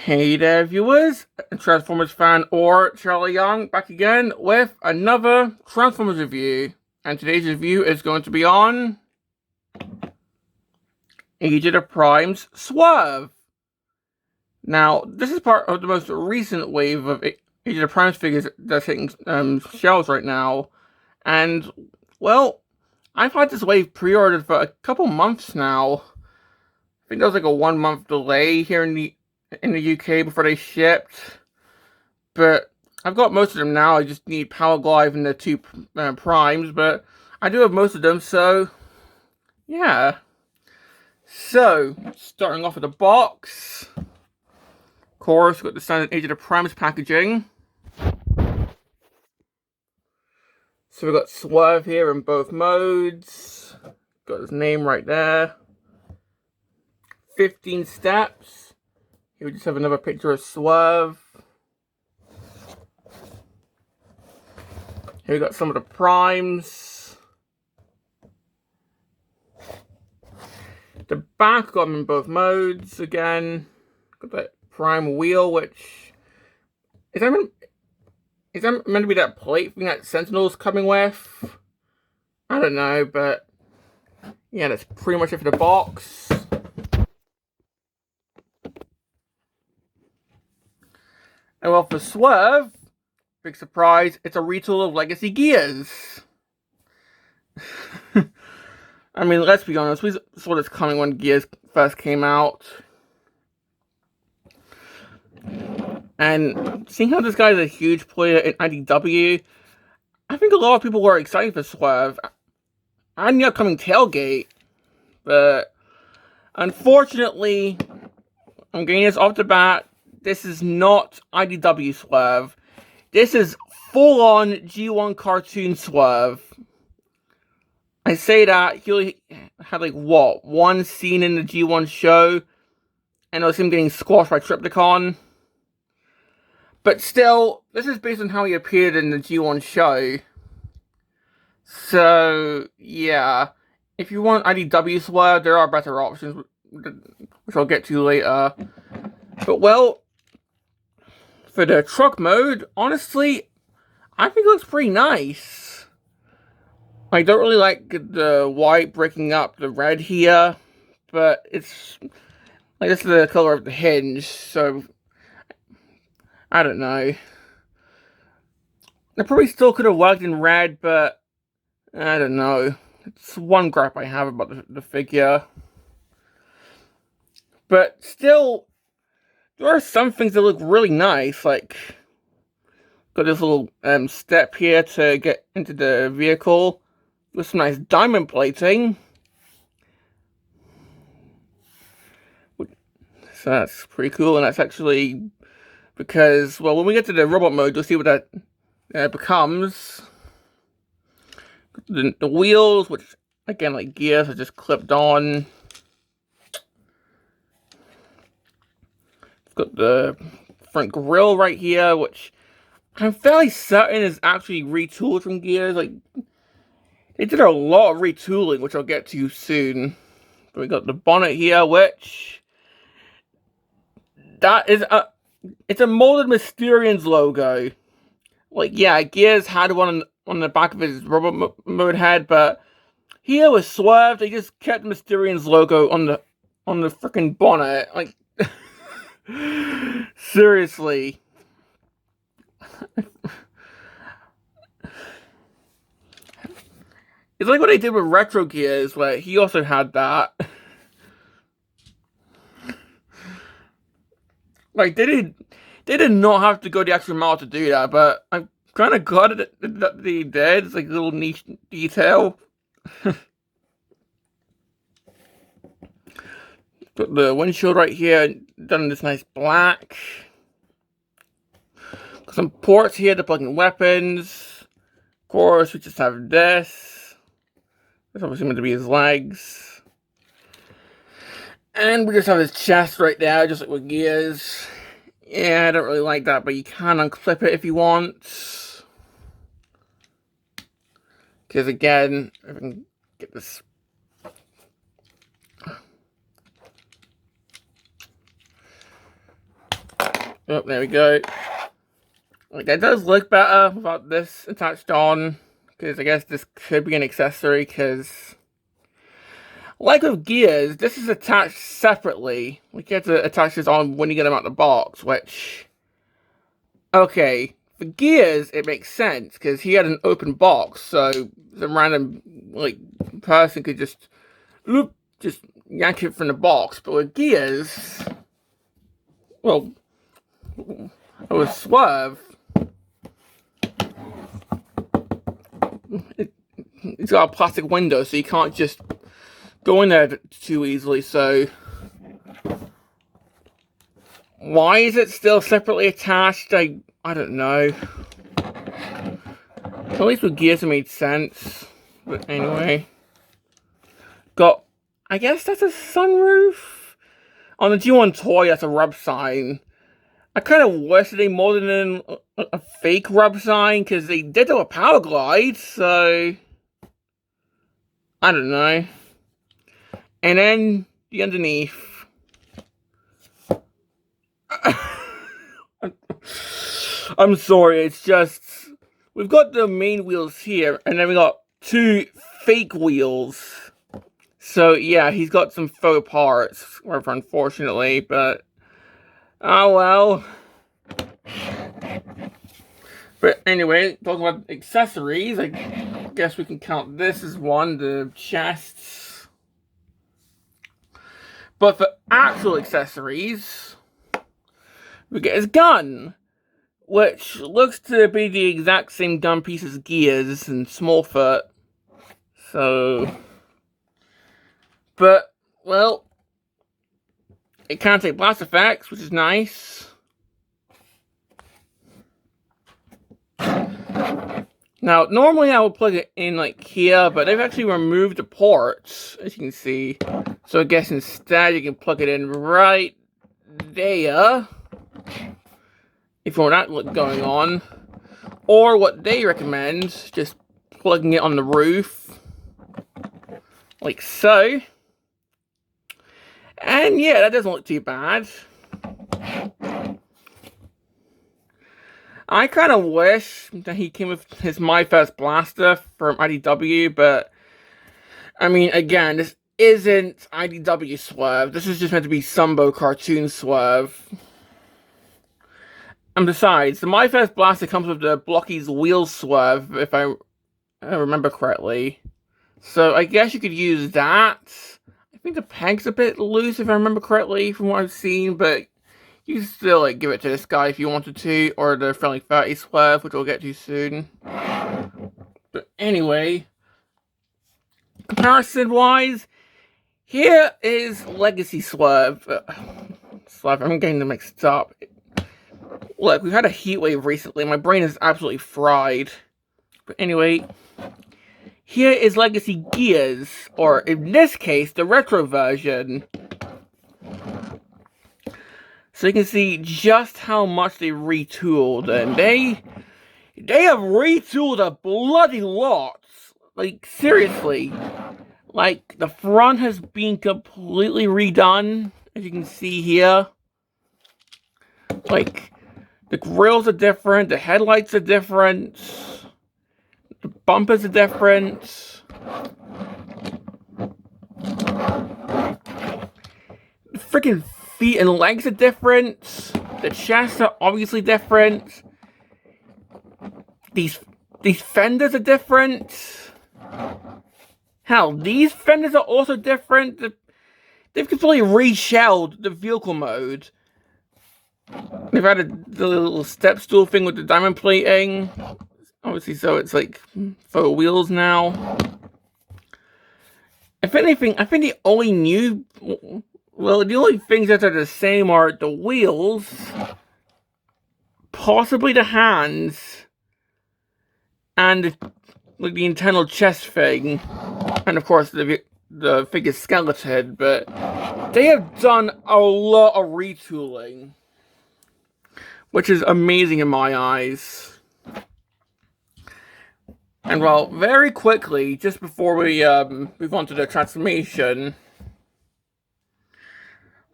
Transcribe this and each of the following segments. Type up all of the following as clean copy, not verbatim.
Hey there, viewers, Transformers fan or Charlie Young, back again with another Transformers review. And today's review is going to be on Agent of Prime's Swerve. Now, this is part of the most recent wave of Agent of Prime's figures that's hitting shelves right now. And, well, I've had this wave pre-ordered for a couple months now. I think there was like a 1 month delay here in the UK before they shipped, but I've got most of them now. I just need Power Glide and the two primes, but I do have most of them, so yeah. So, starting off with the box, of course, we've got the standard Agent of Prime's packaging. So we've got Swerve here in both modes, got his name right there, 15 steps. Here we just have another picture of Swerve. Here we got some of the primes. The back got them in both modes again. Got that prime wheel, which is that meant to be that plate thing that Sentinel's coming with? I don't know, but yeah, that's pretty much it for the box. And well, for Swerve, big surprise, it's a retool of Legacy Gears. I mean, let's be honest, we saw this coming when Gears first came out. And seeing how this guy is a huge player in IDW, I think a lot of people were excited for Swerve and the upcoming Tailgate. But unfortunately, I'm getting this off the bat, this is not IDW Swerve. This is full-on G1 cartoon Swerve. I say that, he only had like, what, one scene in the G1 show, and it was him getting squashed by Triptychon. But still, this is based on how he appeared in the G1 show. So, yeah. If you want IDW Swerve, there are better options, which I'll get to later. But, well, for the truck mode, honestly, I think it looks pretty nice. I don't really like the white breaking up the red here, but it's like this is the color of the hinge, so I don't know. It probably still could have worked in red, but I don't know. It's one gripe I have about the figure. But still, there are some things that look really nice, like got this little step here to get into the vehicle with some nice diamond plating. So that's pretty cool, and that's actually because, well, when we get to the robot mode, you'll see what that becomes. The wheels, which, again, like gears, are just clipped on. It's got the front grille right here, which I'm fairly certain is actually retooled from Gears. Like, they did a lot of retooling, which I'll get to soon. But we got the bonnet here, which it's a molded Mysterians logo. Like, yeah, Gears had one on the back of his robot mode head, but here with Swerve, they just kept the Mysterians logo on the freaking bonnet. Like, seriously. It's like what they did with Retro Gears, where he also had that. Like, they did not have to go the extra mile to do that, but I'm kind of glad that they did. It's like a little niche detail. Got the windshield right here, done in this nice black. Got some ports here to plug in weapons. Of course, we just have this. That's obviously meant to be his legs. And we just have his chest right there, just like with Gears. Yeah, I don't really like that, but you can unclip it if you want. Because again, if I can get this. Oh, there we go. Like, that does look better without this attached on, because I guess this could be an accessory, because like with gears, this is attached separately. We get to attach this on when you get them out of the box, which, okay, for gears, it makes sense, because he had an open box, so the random, like, person could just yank it from the box. But with gears, well, with Swerve, it's got a plastic window, so you can't just go in there too easily, so why is it still separately attached? I don't know. At least with gears it made sense. But anyway. Got, I guess that's a sunroof? On the G1 toy, that's a rub sign. I kind of wish they molded in a fake rub sign, because they did do a power glide, so I don't know. And then the underneath. I'm sorry, it's just, we've got the main wheels here, and then we got two fake wheels. So yeah, he's got some faux parts, unfortunately, but oh well. But anyway, talking about accessories, I guess we can count this as one, the chests. But for actual accessories, we get his gun, which looks to be the exact same gun piece as gears and Smallfoot. So, but, well, it can take blast effects, which is nice. Now, normally I would plug it in like here, but they've actually removed the ports, as you can see. So I guess instead you can plug it in right there, if you want that going on. Or what they recommend, just plugging it on the roof, like so. And yeah, that doesn't look too bad. I kind of wish that he came with his My First Blaster from IDW, but I mean, again, this isn't IDW Swerve. This is just meant to be Sumbo cartoon Swerve. And besides, the My First Blaster comes with the Blocky's Wheel Swerve, if I remember correctly. So I guess you could use that. I think the peg's a bit loose, if I remember correctly, from what I've seen, but you can still like give it to this guy if you wanted to, or the Friendly 30 Swerve, which we'll get to soon. But anyway, comparison-wise, here is Legacy Swerve. Swerve, I'm getting them mixed up. Look, we've had a heat wave recently. My brain is absolutely fried. But anyway, here is Legacy Gears, or in this case, the retro version. So you can see just how much they retooled, and they have retooled a bloody lot. Like, seriously. Like, the front has been completely redone, as you can see here. Like, the grills are different, the headlights are different, the bumpers are different. The freaking feet and legs are different. The chests are obviously different. These fenders are different. Hell, these fenders are also different. They've completely reshelled the vehicle mode. They've added the little step stool thing with the diamond plating. Obviously, so it's like faux wheels now. If anything, I think the only the only things that are the same are the wheels, possibly the hands, and like the internal chest thing, and of course the figure's skeleton. But they have done a lot of retooling, which is amazing in my eyes. And well, very quickly, just before we move on to the transformation,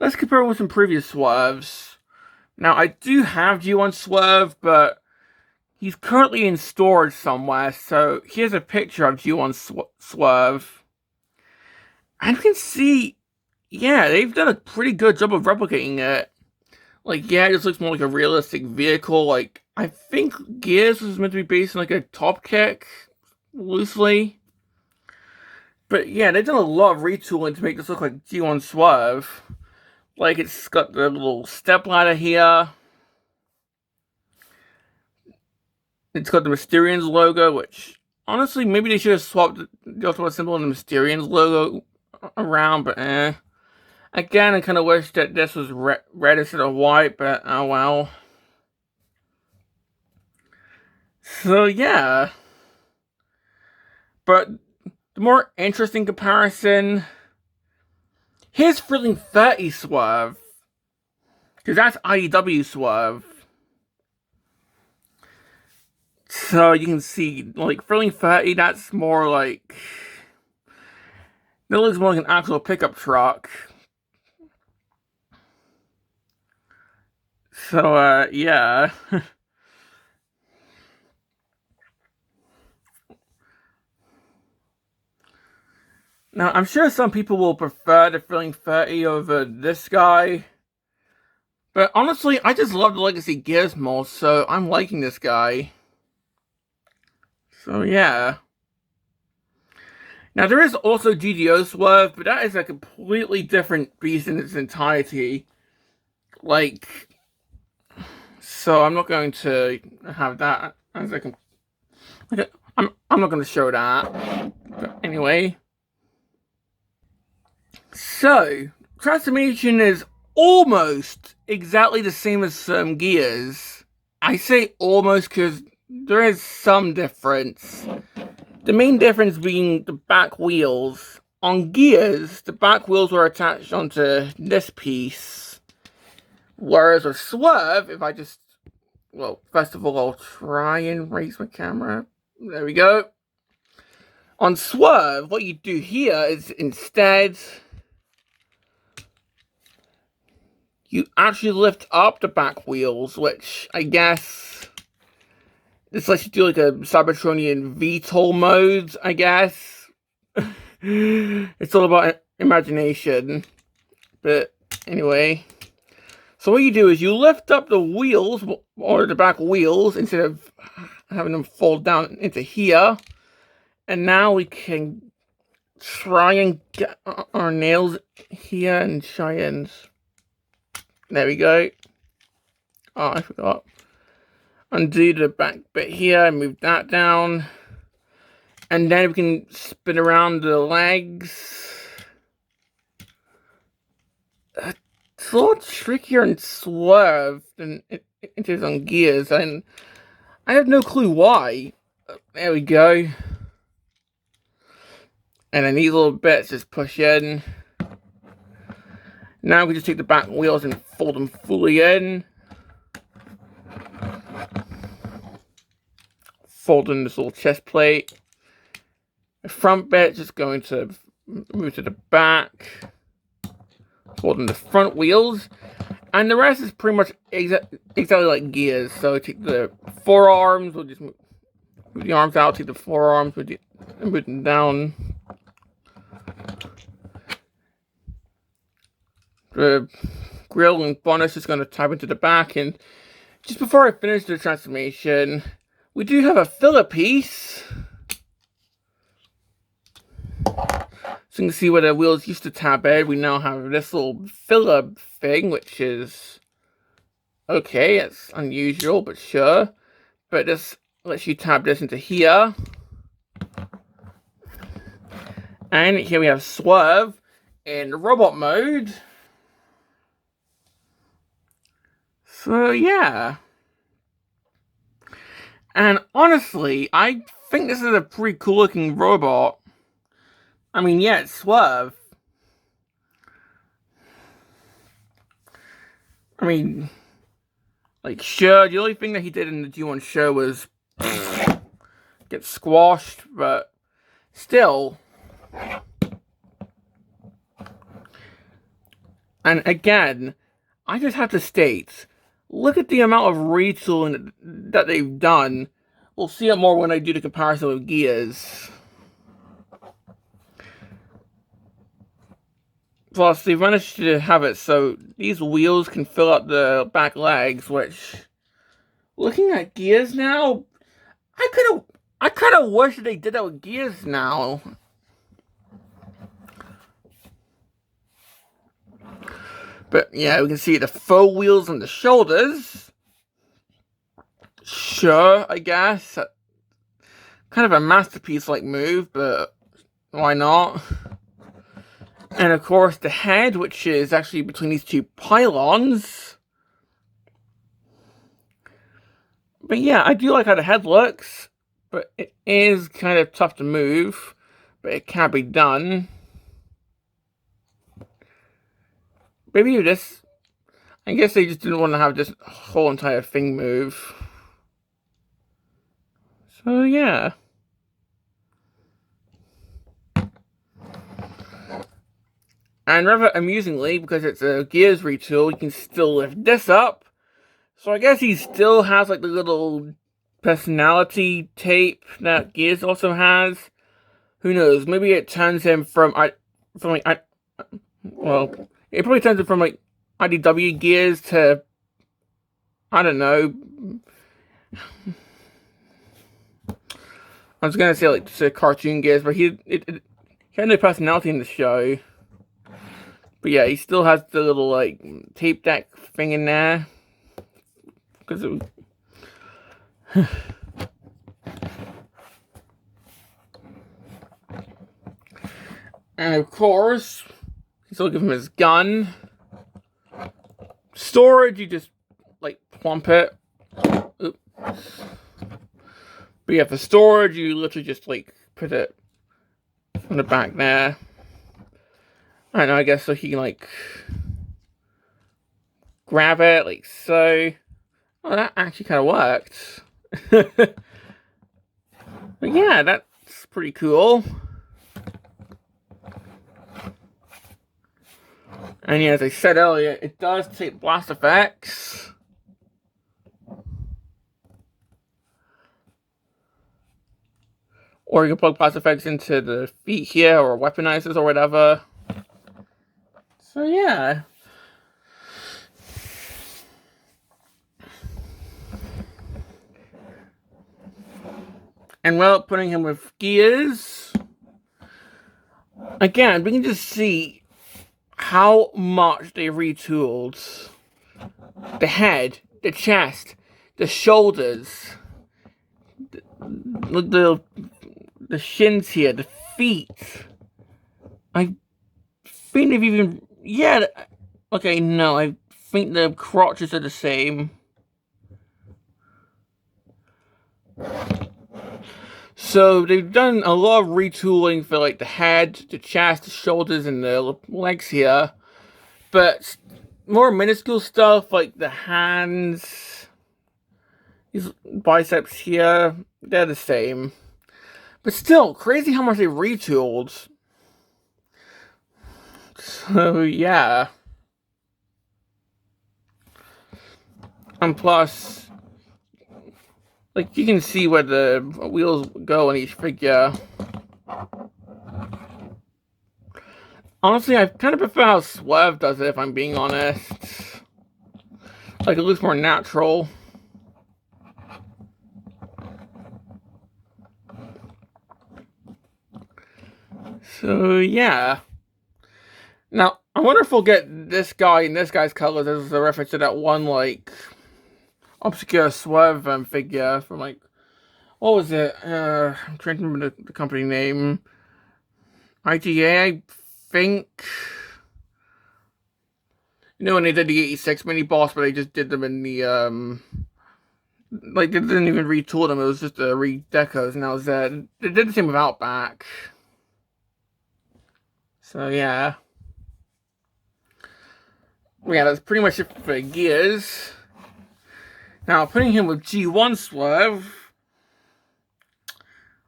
let's compare it with some previous Swerves. Now, I do have G1 Swerve, but he's currently in storage somewhere, so here's a picture of G1 Swerve. And you can see, yeah, they've done a pretty good job of replicating it. Like, yeah, it just looks more like a realistic vehicle. Like, I think Gears was meant to be based on, like, a top kick, loosely. But, yeah, they've done a lot of retooling to make this look like G1 Swerve. Like, it's got the little stepladder here. It's got the Mysterians logo, which, honestly, maybe they should have swapped the Ultimate symbol and the Mysterians logo around, but Again, I kind of wish that this was red instead of white, but oh well. So, yeah. But the more interesting comparison, here's Thrilling 30 Swerve. Because that's IDW Swerve. So you can see, like, Thrilling 30, that's more like... That looks more like an actual pickup truck. So, yeah. Now, I'm sure some people will prefer the Thrilling 30 over this guy. But honestly, I just love the Legacy Gears more, so I'm liking this guy. So, yeah. Now, there is also GDO Swerve, but that is a completely different beast in its entirety. Like, so I'm not going to have that as I'm not going to show that. But anyway. So, transformation is almost exactly the same as some Gears. I say almost because there is some difference. The main difference being the back wheels. On Gears, the back wheels were attached onto this piece. Whereas with Swerve, if I just... Well, first of all, I'll try and raise my camera. There we go. On Swerve, what you do here is instead... You actually lift up the back wheels, which I guess... This lets you do like a Cybertronian VTOL mode, I guess. It's all about imagination. But anyway. So what you do is you lift up the wheels, or the back wheels, instead of having them fold down into here. And now we can try and get our nails here and try and... There we go. Oh, I forgot. Undo the back bit here and move that down. And then we can spin around the legs. It's a lot trickier and Swerve than it is on Gears, and I have no clue why. There we go. And then these little bits just push in. Now we can just take the back wheels and fold them fully in. Fold in this little chest plate. The front bit just going to move to the back. Fold in the front wheels. And the rest is pretty much exactly like Gears. So take the forearms, we'll just move the arms out, take the forearms, move them down. The grill and bonus is going to tap into the back. And just before I finish the transformation, we do have a filler piece. So you can see where the wheels used to tab in. We now have this little filler thing, which is okay. It's unusual, but sure. But this lets you tab this into here. And here we have Swerve in robot mode. So, yeah. And honestly, I think this is a pretty cool looking robot. I mean, yeah, it's Swerve. I mean, like, sure, the only thing that he did in the G1 show was get squashed, but still. And again, I just have to state, look at the amount of retooling that they've done. We'll see it more when I do the comparison with Gears. Plus, they've managed to have it so these wheels can fill up the back legs, which, looking at Gears now, I kind of wish they did that with Gears now. But yeah, we can see the faux wheels on the shoulders. Sure, I guess. Kind of a masterpiece-like move, but why not? And of course, the head, which is actually between these two pylons. But yeah, I do like how the head looks, but it is kind of tough to move, but it can be done. Maybe this, I guess they just didn't want to have this whole entire thing move. So yeah. And rather amusingly, because it's a Gears retool, you can still lift this up. So I guess he still has like the little personality tape that Gears also has. Who knows? Maybe it turns him from well, it probably turns him from like IDW Gears to, I don't know. I was gonna say like to cartoon Gears, but he had no personality in the show. But yeah, he still has the little like tape deck thing in there. Because it and of course, you still give him his gun. Storage, you just like plump it. Oops. But yeah, for storage, you literally just like put it on the back there. I don't know, I guess so he can like grab it like so. Oh, that actually kind of worked. But yeah, that's pretty cool. And yeah, as I said earlier, it does take blast effects. Or you can plug blast effects into the feet here, or weaponizers or whatever. So yeah. And well, putting him with Gears, again, we can just see how much they retooled the head, the chest, the shoulders, the shins here, the feet. I think they've even, yeah, okay, no, I think the crotches are the same. So they've done a lot of retooling for like the head, the chest, the shoulders, and the legs here. But more minuscule stuff like the hands, these biceps here, they're the same. But still, crazy how much they retooled. So yeah. And plus, like, you can see where the wheels go in each figure. Honestly, I kind of prefer how Swerve does it, if I'm being honest. Like, it looks more natural. So, yeah. Now, I wonder if we'll get this guy and this guy's colors as a reference to that one, like, obscure Swerve figure from, like, what was it? I'm trying to remember the company name. IGA, I think. You know when they did the 86 mini boss, but they just did them in the, like, they didn't even retool them, it was just re-decos, and that was it. They did the same with Outback. So, yeah. Yeah, that's pretty much it for Gears. Now, putting him with G1 Swerve,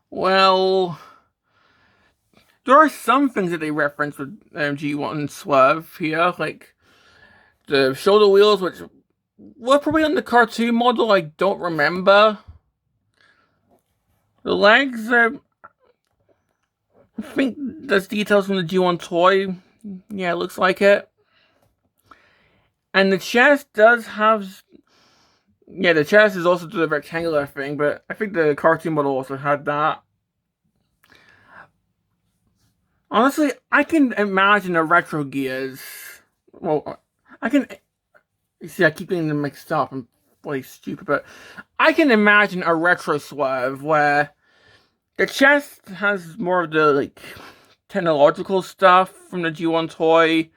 well, there are some things that they reference with G1 Swerve here, like the shoulder wheels, which were probably on the cartoon model. I don't remember. The legs are... I think there's details from the G1 toy. Yeah, it looks like it. And the chest does have... Yeah, the chest is also the rectangular thing, but I think the cartoon model also had that. Honestly, I can imagine a Retro Gears. Well, I can... See, I keep getting them mixed up. I'm really stupid, but I can imagine a Retro Swerve where the chest has more of the, like, technological stuff from the G1 toy.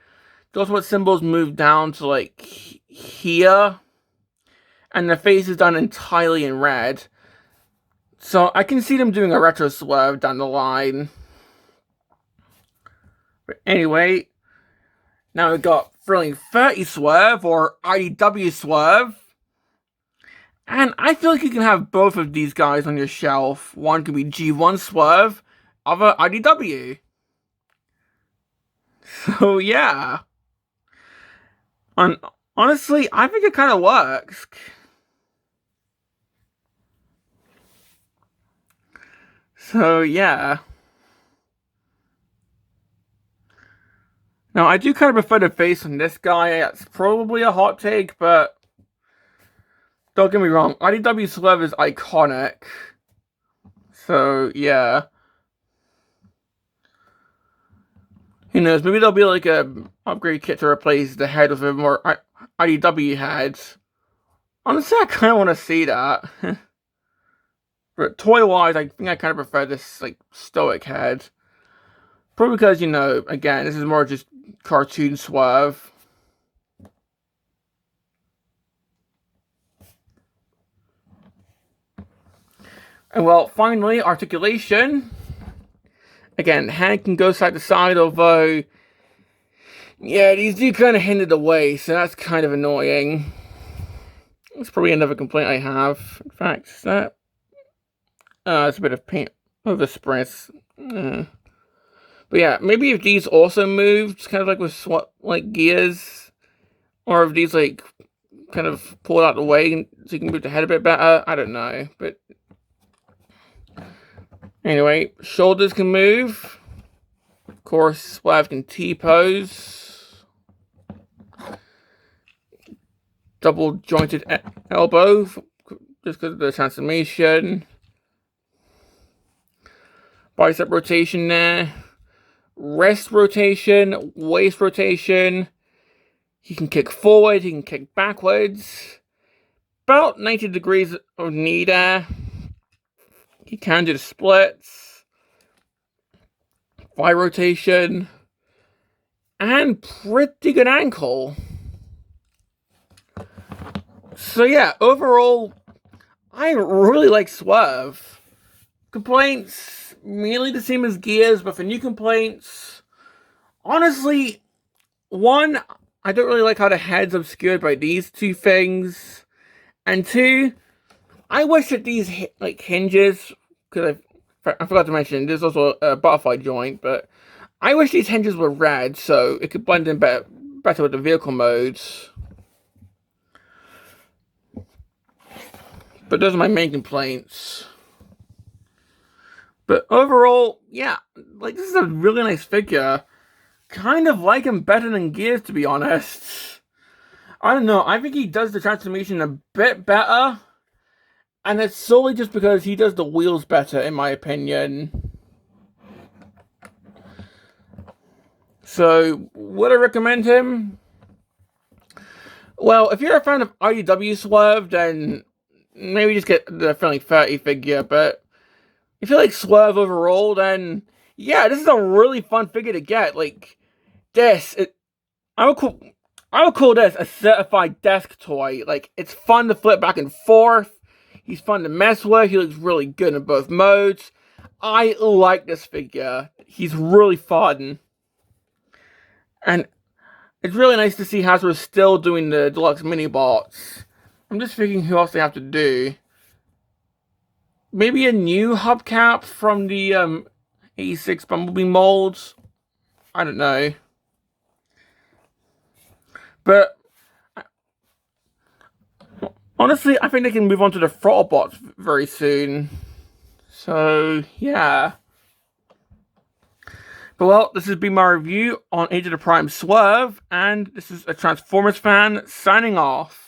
Those what symbols move down to, like, here. And the face is done entirely in red. So I can see them doing a Retro Swerve down the line. But anyway, now we've got T30 Swerve, or IDW Swerve. And I feel like you can have both of these guys on your shelf. One could be G1 Swerve, other IDW. So yeah. Honestly, I think it kind of works. So yeah. Now, I do kind of prefer the face on this guy. That's probably a hot take, but don't get me wrong. IDW Swerve is iconic. So, yeah. Who knows? Maybe there'll be like a upgrade kit to replace the head with a more IDW head. Honestly, I kind of want to see that. But toy-wise, I think I kind of prefer this, like, stoic head. Probably because, you know, again, this is more just cartoon Swerve. And well, finally, articulation. Again, hand can go side to side, although... Yeah, these do kind of hinder the way, so that's kind of annoying. That's probably another complaint I have. In fact, is that... it's a bit of paint over spritz. But yeah, maybe if these also moved, kind of like with like gears, or if these like kind of pulled out the way so you can move the head a bit better. I don't know, but anyway, shoulders can move. Of course, Swerve can T-pose. Double jointed elbow, just because of the transformation. Bicep rotation there. Wrist rotation, waist rotation. He can kick forward, he can kick backwards. About 90 degrees of knee there. He can do the splits. Thigh rotation. And pretty good ankle. So yeah, overall, I really like Swerve. Complaints, mainly the same as Gears, but for new complaints, honestly, one, I don't really like how the head's obscured by these two things, and two, I wish that these like hinges, because I forgot to mention, there's also a butterfly joint, but I wish these hinges were red so it could blend in better with the vehicle modes. But those are my main complaints. But overall, yeah, like this is a really nice figure. Kind of like him better than Gears, to be honest. I don't know, I think he does the transformation a bit better. And it's solely just because he does the wheels better, in my opinion. So, would I recommend him? Well, if you're a fan of IDW Swerve, then maybe just get the T30 figure, but if you like Swerve overall, then yeah, this is a really fun figure to get. Like, I would call this a certified desk toy. Like, it's fun to flip back and forth. He's fun to mess with. He looks really good in both modes. I like this figure. He's really fun. And it's really nice to see Hasbro still doing the deluxe mini bots. I'm just thinking who else they have to do. Maybe a new hubcap from the 86 Bumblebee molds. I don't know. But Honestly, I think they can move on to the throttle bots very soon. So, yeah. But well, this has been my review on Age of the Prime Swerve, and this is a Transformers fan signing off.